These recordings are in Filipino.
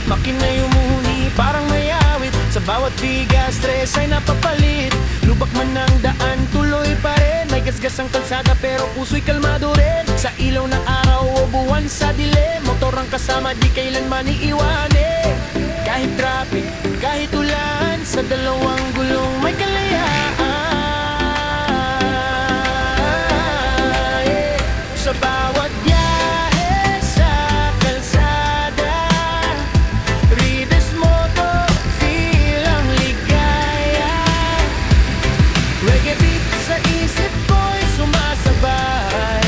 Makina'y umuhuni, parang may awit. Sa bawat bigas, stress ay napapalit. Lubak man ng daan, tuloy pa rin. May gasgas ang kalsada pero puso'y kalmado rin. Sa ilaw ng araw o buwan sa dilim, motor ang kasama, di kailanman iiwanin. Kahit traffic, kahit ulan, sa dalawang gulong may kalayaan. Sa bawat biyahe sa kalsada, Rides Moto, feel ang ligaya. Reggae beat sa isip ko'y sumasabay.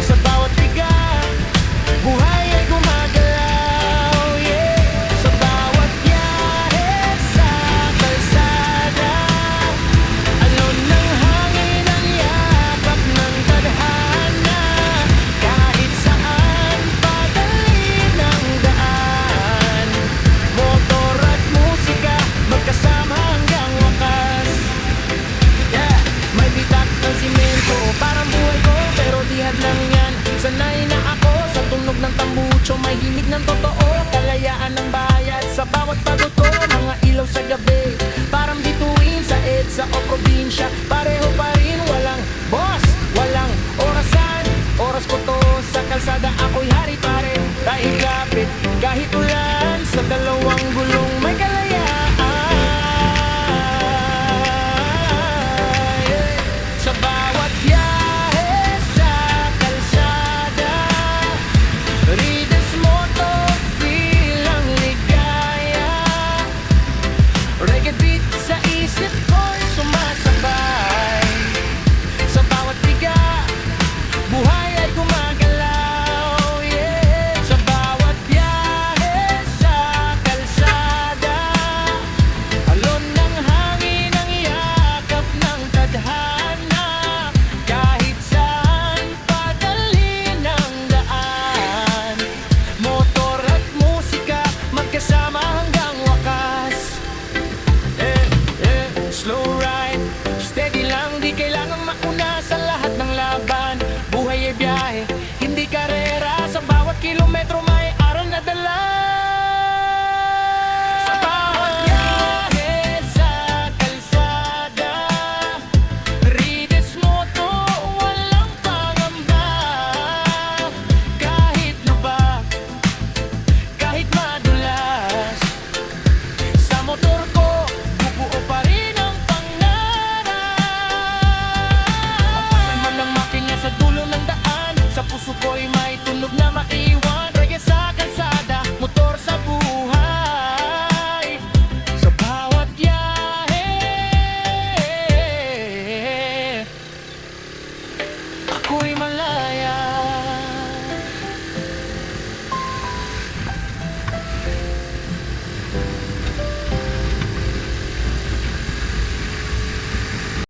Sa bawat bigat, buhay ay gumagalaw, yeah. Sa bawat biyahe sa kalsada, alon ng hangin ang yakap ng tadhana. Kahit saan padalhin ang daan, motor at musika magkasama hanggang wakas. Yeah, may bitak ng simento, parang buhay ko pero dihad lang yan. Sanay na ako sa tunog ng tambucho, may himig ng totoo, kalayaan ng bayad sa bawat paguto. Mga ilaw sa gabi, parang bituin sa EDSA o probinsya. Pareho pa rin, walang boss, walang orasan. Oras ko to sa kalsada, ako'y hari pa rin. Kahit lapit, kahit ulan, sa dalawang gulong may kalayaan. Sa bawat biyahe sa kalsada, Rides Moto, feel ang ligaya. Reggae beat